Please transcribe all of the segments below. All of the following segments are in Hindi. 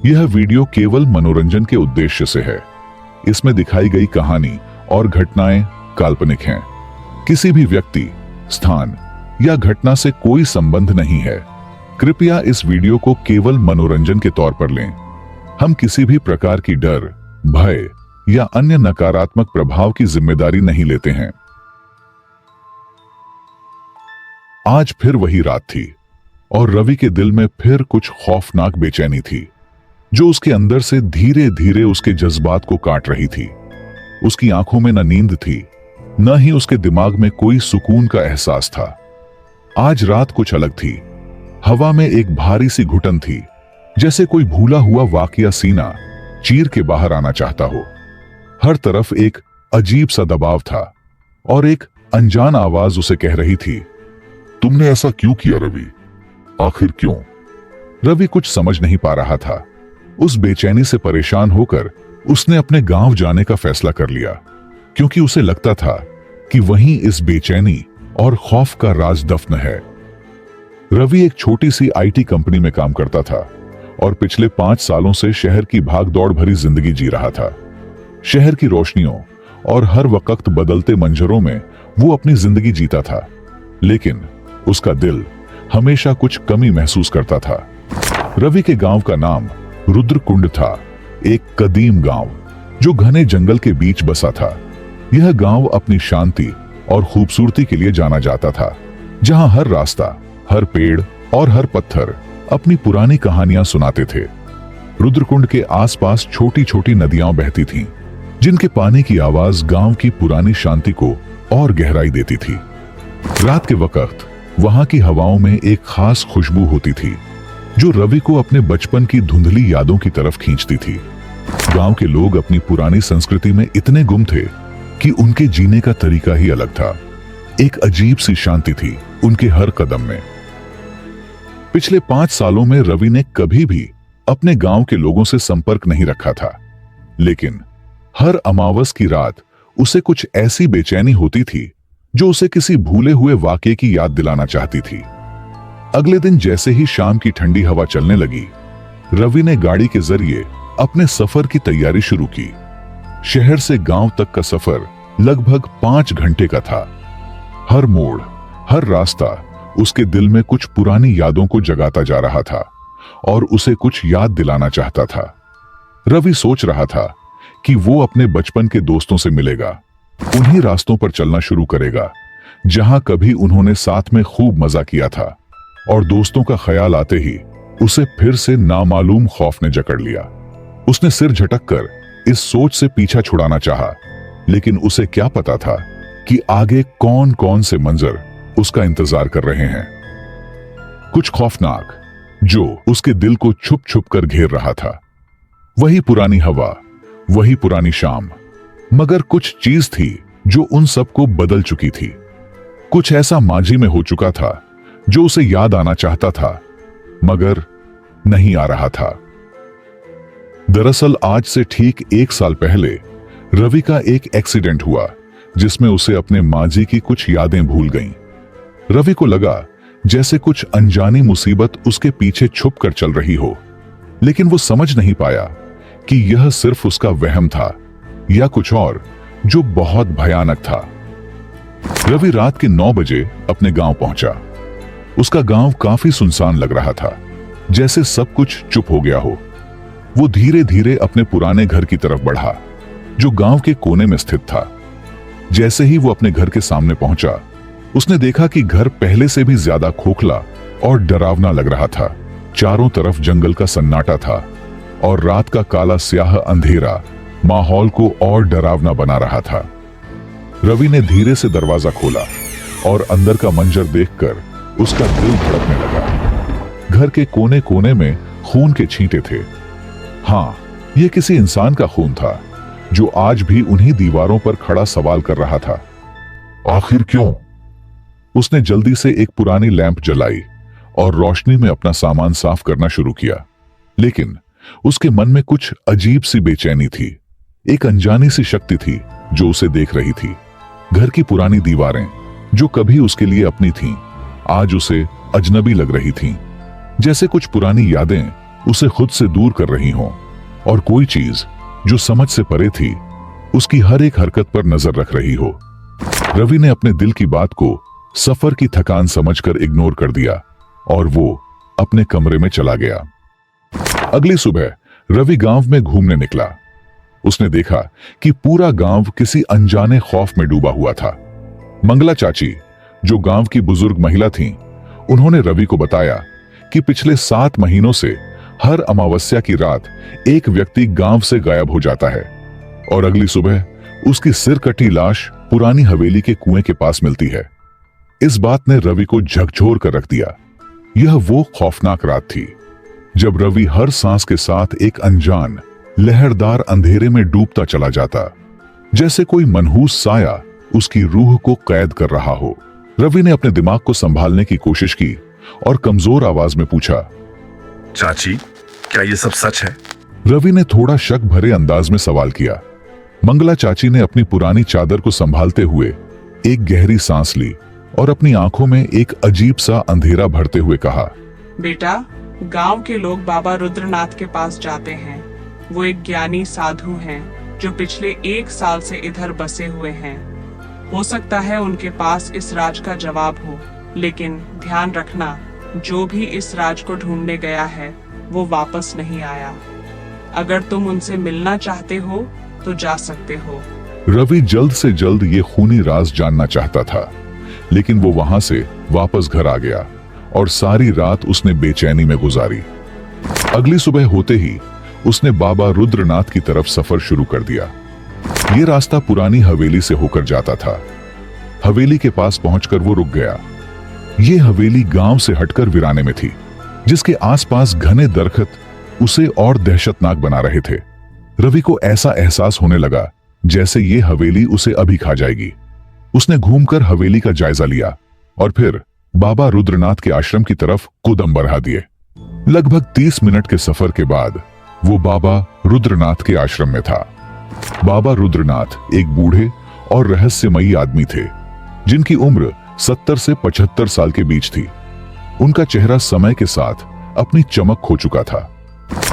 यह वीडियो केवल मनोरंजन के उद्देश्य से है। इसमें दिखाई गई कहानी और घटनाएं काल्पनिक हैं। किसी भी व्यक्ति, स्थान या घटना से कोई संबंध नहीं है। कृपया इस वीडियो को केवल मनोरंजन के तौर पर लें। हम किसी भी प्रकार की डर, भय या अन्य नकारात्मक प्रभाव की जिम्मेदारी नहीं लेते हैं। आज फिर वही रात थी और रवि के दिल में फिर कुछ खौफनाक बेचैनी थी, जो उसके अंदर से धीरे धीरे उसके जज्बात को काट रही थी। उसकी आंखों में न नींद थी, न ही उसके दिमाग में कोई सुकून का एहसास था। आज रात कुछ अलग थी। हवा में एक भारी सी घुटन थी, जैसे कोई भूला हुआ वाकया सीना चीर के बाहर आना चाहता हो। हर तरफ एक अजीब सा दबाव था और एक अनजान आवाज उसे कह रही थी, तुमने ऐसा क्यों किया रवि? आखिर क्यों? रवि कुछ समझ नहीं पा रहा था। उस बेचैनी से परेशान होकर उसने अपने गांव जाने का फैसला कर लिया, क्योंकि उसे लगता था कि वहीं इस बेचैनी और खौफ का राज दफन है। रवि एक छोटी सी आईटी कंपनी में काम करता था और पिछले 5 सालों से शहर की भागदौड़ भरी जिंदगी जी रहा था। शहर की रोशनियों और हर वक्त बदलते मंजरों में वो अपनी जिंदगी जीता था, लेकिन उसका दिल हमेशा कुछ कमी महसूस करता था। रवि के गांव का नाम रुद्रकुंड था, एक कदीम गांव जो घने जंगल के बीच बसा था। यह गांव अपनी शांति और खूबसूरती के लिए जाना जाता था, जहां हर रास्ता, हर पेड़ और हर पत्थर अपनी पुरानी कहानियां सुनाते थे। रुद्रकुंड के आसपास छोटी छोटी नदियां बहती थीं, जिनके पानी की आवाज गांव की पुरानी शांति को और गहराई देती थी। रात के वक्त वहां की हवाओं में एक खास खुशबू होती थी, जो रवि को अपने बचपन की धुंधली यादों की तरफ खींचती थी। गांव के लोग अपनी पुरानी संस्कृति में इतने गुम थे कि उनके जीने का तरीका ही अलग था। एक अजीब सी शांति थी उनके हर कदम में। पिछले 5 सालों में रवि ने कभी भी अपने गांव के लोगों से संपर्क नहीं रखा था, लेकिन हर अमावस की रात उसे कुछ ऐसी बेचैनी होती थी जो उसे किसी भूले हुए वाकये की याद दिलाना चाहती थी। अगले दिन जैसे ही शाम की ठंडी हवा चलने लगी, रवि ने गाड़ी के जरिए अपने सफर की तैयारी शुरू की। शहर से गांव तक का सफर लगभग 5 घंटे का था। हर मोड़, हर रास्ता उसके दिल में कुछ पुरानी यादों को जगाता जा रहा था और उसे कुछ याद दिलाना चाहता था। रवि सोच रहा था कि वो अपने बचपन के दोस्तों से मिलेगा, उन्हीं रास्तों पर चलना शुरू करेगा जहां कभी उन्होंने साथ में खूब मजा किया था। और दोस्तों का ख्याल आते ही उसे फिर से नामालूम खौफ ने जकड़ लिया। उसने सिर झटककर इस सोच से पीछा छुड़ाना चाहा, लेकिन उसे क्या पता था कि आगे कौन कौन से मंजर उसका इंतजार कर रहे हैं। कुछ खौफनाक जो उसके दिल को छुप छुप कर घेर रहा था। वही पुरानी हवा, वही पुरानी शाम, मगर कुछ चीज थी जो उन सबको बदल चुकी थी। कुछ ऐसा माजी में हो चुका था जो उसे याद आना चाहता था, मगर नहीं आ रहा था। दरअसल आज से ठीक 1 साल पहले रवि का एक एक्सीडेंट हुआ, जिसमें उसे अपने माजी की कुछ यादें भूल गईं। रवि को लगा जैसे कुछ अनजानी मुसीबत उसके पीछे छुप कर चल रही हो, लेकिन वो समझ नहीं पाया कि यह सिर्फ उसका वहम था या कुछ और जो बहुत भयानक था। रवि रात के 9 बजे अपने गांव पहुंचा। उसका गांव काफी सुनसान लग रहा था, जैसे सब कुछ चुप हो गया हो। वो धीरे धीरे अपने पुराने घर की तरफ बढ़ा, जो गांव के कोने में स्थित था। जैसे ही वो अपने घर के सामने पहुंचा, उसने देखा कि घर पहले से भी ज्यादा खोखला और डरावना लग रहा था। चारों तरफ जंगल का सन्नाटा था और रात का काला स्याह अंधेरा माहौल को और डरावना बना रहा था। रवि ने धीरे से दरवाजा खोला और अंदर का मंजर देखकर उसका दिल धड़कने लगा। घर के कोने कोने में खून के छींटे थे। हाँ, यह किसी इंसान का खून था जो आज भी उन्हीं दीवारों पर खड़ा सवाल कर रहा था, आखिर क्यों? उसने जल्दी से एक पुरानी लैंप जलाई और रोशनी में अपना सामान साफ करना शुरू किया, लेकिन उसके मन में कुछ अजीब सी बेचैनी थी। एक अनजानी सी शक्ति थी जो उसे देख रही थी। घर की पुरानी दीवारें जो कभी उसके लिए अपनी थीं, आज उसे अजनबी लग रही थीं। जैसे कुछ पुरानी यादें उसे खुद से दूर कर रही हों और कोई चीज जो समझ से परे थी उसकी हर एक हरकत पर नजर रख रही हो। रवि ने अपने दिल की बात को सफर की थकान समझकर इग्नोर कर दिया और वो अपने कमरे में चला गया। अगली सुबह रवि गांव में घूमने निकला। उसने देखा कि पूरा गांव किसी अनजाने खौफ में डूबा हुआ था। मंगला चाची, जो गांव की बुजुर्ग महिला थीं, उन्होंने रवि को बताया कि पिछले 7 महीनों से हर अमावस्या की रात एक व्यक्ति गांव से गायब हो जाता है और अगली सुबह उसकी सिर कटी लाश पुरानी हवेली के कुएं के पास मिलती है। इस बात ने रवि को झकझोर कर रख दिया। यह वो खौफनाक रात थी जब रवि हर सांस के साथ एक अनजान लहरदार अंधेरे में डूबता चला जाता, जैसे कोई मनहूस साया उसकी रूह को कैद कर रहा हो। रवि ने अपने दिमाग को संभालने की कोशिश की और कमजोर आवाज में पूछा, चाची, क्या ये सब सच है? रवि ने थोड़ा शक भरे अंदाज में सवाल किया। मंगला चाची ने अपनी पुरानी चादर को संभालते हुए एक गहरी सांस ली और अपनी आंखों में एक अजीब सा अंधेरा भरते हुए कहा, बेटा, गांव के लोग बाबा रुद्रनाथ के पास जाते हैं। वो एक ज्ञानी साधु हैं जो पिछले 1 साल से इधर बसे हुए हैं। हो सकता है उनके पास इस राज का जवाब हो, लेकिन ध्यान रखना, जो भी इस राज को ढूंढने गया है वो वापस नहीं आया। अगर तुम उनसे मिलना चाहते हो तो जा सकते हो। रवि जल्द से जल्द ये खूनी राज जानना चाहता था, लेकिन वो वहां से वापस घर आ गया और सारी रात उसने बेचैनी में गुजारी। अगली सुबह होते ही उसने बाबा रुद्रनाथ की तरफ सफर शुरू कर दिया। ये रास्ता पुरानी हवेली से होकर जाता था। हवेली के पास पहुंचकर वो रुक गया। ये हवेली गांव से हटकर वीराने में थी, जिसके आसपास घने दरख्त उसे और दहशतनाक बना रहे थे। रवि को ऐसा एहसास होने लगा जैसे ये हवेली उसे अभी खा जाएगी। उसने घूमकर हवेली का जायजा लिया और फिर बाबा रुद्रनाथ के आश्रम की तरफ कदम बढ़ा दिए। लगभग 30 मिनट के सफर के बाद वो बाबा रुद्रनाथ के आश्रम में था। बाबा रुद्रनाथ एक बूढ़े और रहस्यमयी आदमी थे, जिनकी उम्र 70 से 75 साल के बीच थी। उनका चेहरा समय के साथ अपनी चमक खो चुका था।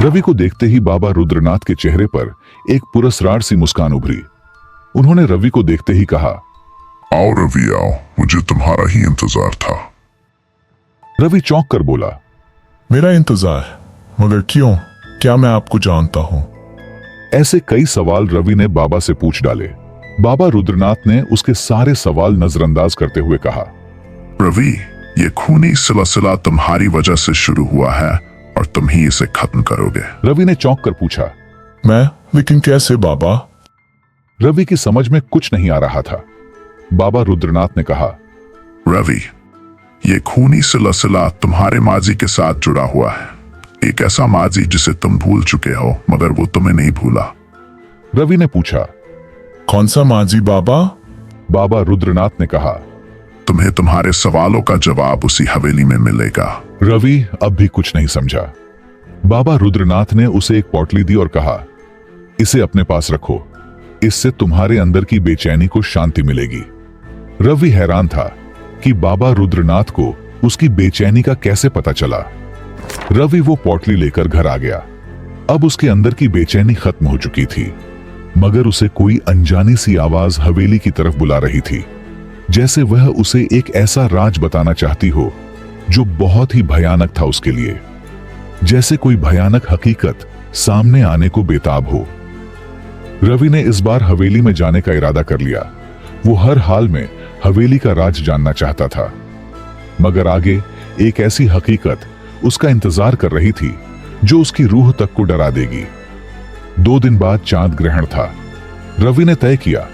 रवि को देखते ही बाबा रुद्रनाथ के चेहरे पर एक पुरस्कार सी मुस्कान उभरी। उन्होंने रवि को देखते ही कहा, आओ रवि आओ, मुझे तुम्हारा ही इंतजार था। रवि चौंक कर बोला, मेरा इंतजार? मगर क्यों? क्या मैं आपको जानता हूं? ऐसे कई सवाल रवि ने बाबा से पूछ डाले। बाबा रुद्रनाथ ने उसके सारे सवाल नजरअंदाज करते हुए कहा, रवि, ये खूनी सिलसिला तुम्हारी वजह से शुरू हुआ है और तुम ही इसे खत्म करोगे। रवि ने चौंक कर पूछा, मैं? लेकिन कैसे बाबा? रवि की समझ में कुछ नहीं आ रहा था। बाबा रुद्रनाथ ने कहा, रवि, ये खूनी सिलसिला तुम्हारे माजी के साथ जुड़ा हुआ है। एक ऐसा माजी जिसे तुम भूल चुके हो, मगर वो तुम्हें नहीं भूला। रवि ने पूछा, कौन सा माजी बाबा? बाबा रुद्रनाथ ने कहा, तुम्हें तुम्हारे सवालों का जवाब उसी हवेली में मिलेगा। रवि अब भी कुछ नहीं समझा। बाबा रुद्रनाथ ने उसे एक पोटली दी और कहा, इसे अपने पास रखो, इससे तुम्हारे अंदर की बेचैनी को शांति मिलेगी। रवि हैरान था कि बाबा रुद्रनाथ को उसकी बेचैनी का कैसे पता चला। रवि वो पोटली लेकर घर आ गया। अब उसके अंदर की बेचैनी खत्म हो चुकी थी, मगर उसे कोई अनजानी सी आवाज हवेली की तरफ बुला रही थी, जैसे वह उसे एक ऐसा राज बताना चाहती हो जो बहुत ही भयानक था उसके लिए, जैसे कोई भयानक हकीकत सामने आने को बेताब हो। रवि ने इस बार हवेली में जाने का इरादा कर लिया। वो हर हाल में हवेली का राज जानना चाहता था, मगर आगे एक ऐसी हकीकत उसका इंतजार कर रही थी जो उसकी रूह तक को डरा देगी। 2 दिन बाद चांद ग्रहण था। रवि ने तय किया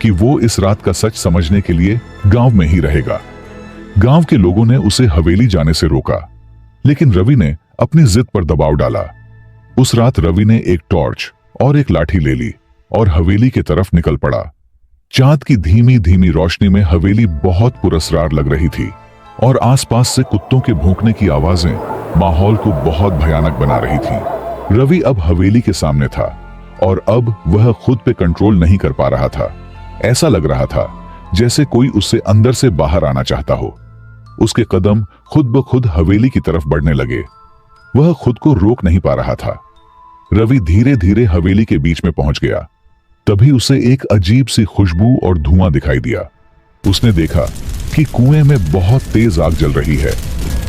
कि वो इस रात का सच समझने के लिए गांव में ही रहेगा। गांव के लोगों ने उसे हवेली जाने से रोका, लेकिन रवि ने अपनी जिद पर दबाव डाला। उस रात रवि ने एक टॉर्च और एक लाठी ले ली और हवेली की तरफ निकल पड़ा। चांद की धीमी धीमी रोशनी में हवेली बहुत पुरस्कार लग रही थी और आसपास से कुत्तों के भौंकने की आवाजें माहौल को बहुत भयानक बना रही थी। रवि अब हवेली के सामने था और अब वह खुद पे कंट्रोल नहीं कर पा रहा था। ऐसा लग रहा था जैसे कोई उससे अंदर से बाहर आना चाहता हो। उसके कदम खुद ब खुद हवेली की तरफ बढ़ने लगे। वह खुद को रोक नहीं पा रहा था। रवि धीरे धीरे हवेली के बीच में पहुंच गया। तभी उसे एक अजीब सी खुशबू और धुआं दिखाई दिया। उसने देखा कि कुएं में बहुत तेज आग जल रही है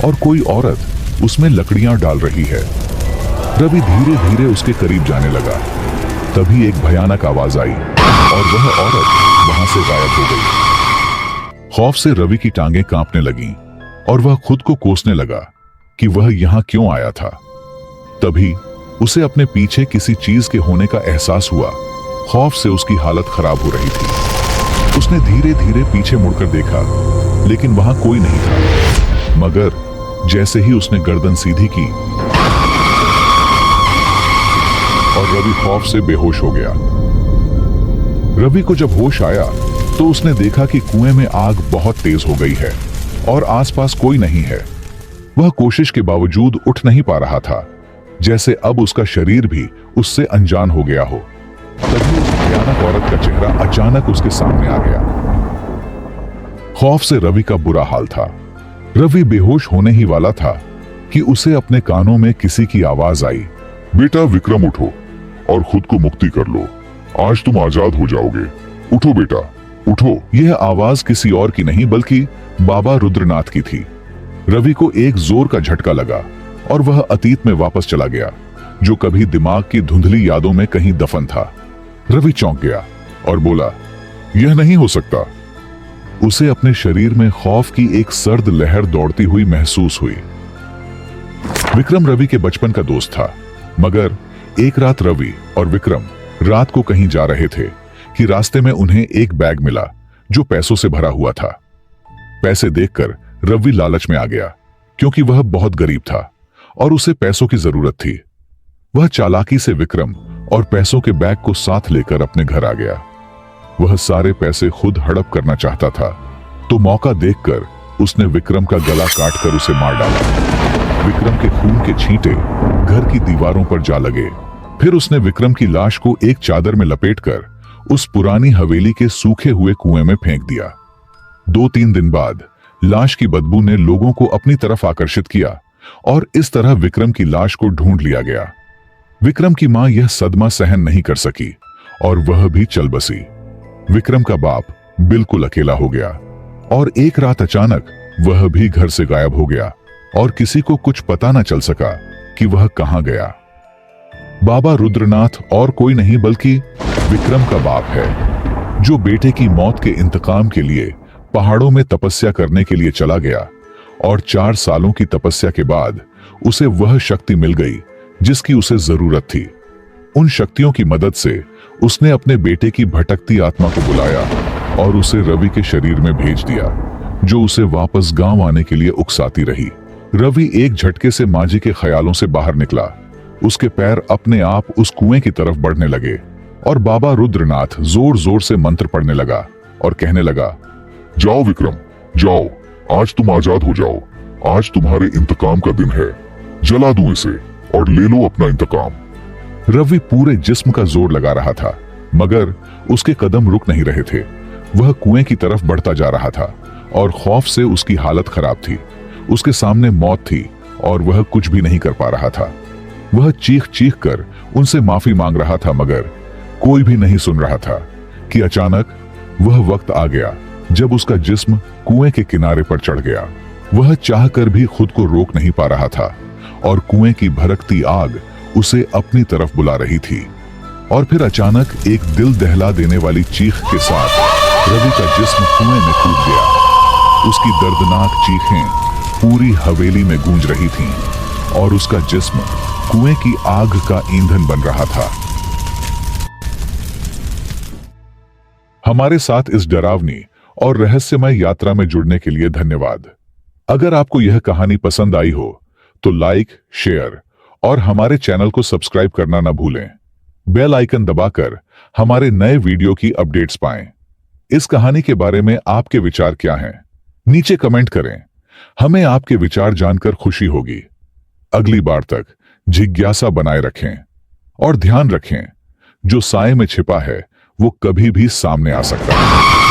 और कोई औरत उसमें लकड़ियां डाल रही है। रवि धीरे धीरे उसके करीब जाने लगा। तभी एक भयानक आवाज आई और वह औरत वहां से गायब हो गई। खौफ से रवि की टांगें कांपने लगीं और वह खुद को कोसने लगा कि वह यहां क्यों आया था। तभी उसे अपने पीछे किसी चीज के होने का एहसास हुआ। खौफ से उसकी हालत खराब हो रही थी। उसने धीरे धीरे पीछे मुड़कर देखा, लेकिन वहां कोई नहीं था। मगर जैसे ही उसने गर्दन सीधी की और रवि खौफ से बेहोश हो गया। रवि को जब होश आया तो उसने देखा कि कुएं में आग बहुत तेज हो गई है और आसपास कोई नहीं है। वह कोशिश के बावजूद उठ नहीं पा रहा था, जैसे अब उसका शरीर भी उससे अनजान हो गया हो। तभी उस भयानक औरत का चेहरा अचानक उसके सामने आ गया। खौफ से रवि का बुरा हाल था। रवि बेहोश होने ही वाला था कि उसे अपने कानों में किसी की आवाज आई, बेटा विक्रम उठो और खुद को मुक्ति कर लो। आज तुम आजाद हो जाओगे। उठो बेटा, उठो। यह आवाज किसी और की नहीं बल्कि बाबा रुद्रनाथ की थी। रवि को एक जोर का झटका लगा और वह अतीत में वापस चला गया, जो कभी दिमाग की धुंधली यादों में कहीं दफन था। रवि चौंक गया और बोला, यह नहीं हो सकता। उसे अपने शरीर में खौफ की एक सर्द लहर दौड़ती हुई महसूस हुई। विक्रम रवि के बचपन का दोस्त था, मगर एक रात रवि और विक्रम रात को कहीं जा रहे थे कि रास्ते में उन्हें एक बैग मिला जो पैसों से भरा हुआ था। पैसे देखकर रवि लालच में आ गया, क्योंकि वह बहुत गरीब था और उसे पैसों की जरूरत थी। वह चालाकी से विक्रम और पैसों के बैग को साथ लेकर अपने घर आ गया। वह सारे पैसे खुद हड़प करना चाहता था, तो मौका देखकर उसने विक्रम का गला काटकर उसे मार डाला। विक्रम के खून के छींटे घर की दीवारों पर जा लगे। फिर उसने विक्रम की लाश को एक चादर में लपेटकर उस पुरानी हवेली के सूखे हुए कुएं में फेंक दिया। 2-3 दिन बाद लाश की बदबू ने लोगों को अपनी तरफ आकर्षित किया और इस तरह विक्रम की लाश को ढूंढ लिया गया। विक्रम की मां यह सदमा सहन नहीं कर सकी और वह भी चल बसी। विक्रम का बाप बिल्कुल अकेला हो गया और एक रात अचानक वह भी घर से गायब हो गया और किसी को कुछ पता न चल सका कि वह कहां गया। बाबा रुद्रनाथ और कोई नहीं बल्कि विक्रम का बाप है, जो बेटे की मौत के इंतकाम के लिए पहाड़ों में तपस्या करने के लिए चला गया और 4 सालों की तपस्या के बाद उसे वह शक्ति मिल गई जिसकी उसे जरूरत थी। उन शक्तियों की मदद से उसने अपने बेटे की भटकती आत्मा को बुलाया और उसे रवि के शरीर में भेज दिया, जो उसे वापस गांव आने के लिए उकसाती रही। रवि एक झटके से माजी के ख्यालों से बाहर निकला। उसके पैर अपने आप उस कुएं की तरफ बढ़ने लगे और बाबा रुद्रनाथ जोर जोर से मंत्र पढ़ने लगा और कहने लगा, जाओ विक्रम, जाओ, आज तुम आजाद हो जाओ। आज तुम्हारे इंतकाम का दिन है। जला दूं इसे और ले लो अपना इंतकाम। रवि पूरे जिस्म का जोर लगा रहा था, मगर उसके कदम रुक नहीं रहे थे। वह कुएं की तरफ बढ़ता जा रहा था और खौफ से उसकी हालत खराब थी। उसके सामने मौत थी और वह कुछ भी नहीं कर पा रहा था। वह चीख चीख कर उनसे माफी मांग रहा था, मगर कोई भी नहीं सुन रहा था कि अचानक वह वक्त आ गया जब उसका जिस्म कुएं के किनारे पर चढ़ गया। वह चाहकर भी खुद को रोक नहीं पा रहा था और कुएं की भड़कती आग उसे अपनी तरफ बुला रही थी। और फिर अचानक एक दिल दहला देने वाली चीख के साथ रवि का जिस्म कुएं में कूद गया। उसकी दर्दनाक चीखें पूरी हवेली में गूंज रही थीं और उसका जिस्म कुएं की आग का ईंधन बन रहा था। हमारे साथ इस डरावनी और रहस्यमय यात्रा में जुड़ने के लिए धन्यवाद। अगर आपको यह कहानी पसंद आई हो तो लाइक, शेयर और हमारे चैनल को सब्सक्राइब करना न भूलें। बेल आइकन दबाकर हमारे नए वीडियो की अपडेट्स पाएं। इस कहानी के बारे में आपके विचार क्या हैं? नीचे कमेंट करें। हमें आपके विचार जानकर खुशी होगी। अगली बार तक जिज्ञासा बनाए रखें और ध्यान रखें, जो साए में छिपा है वो कभी भी सामने आ सकता है।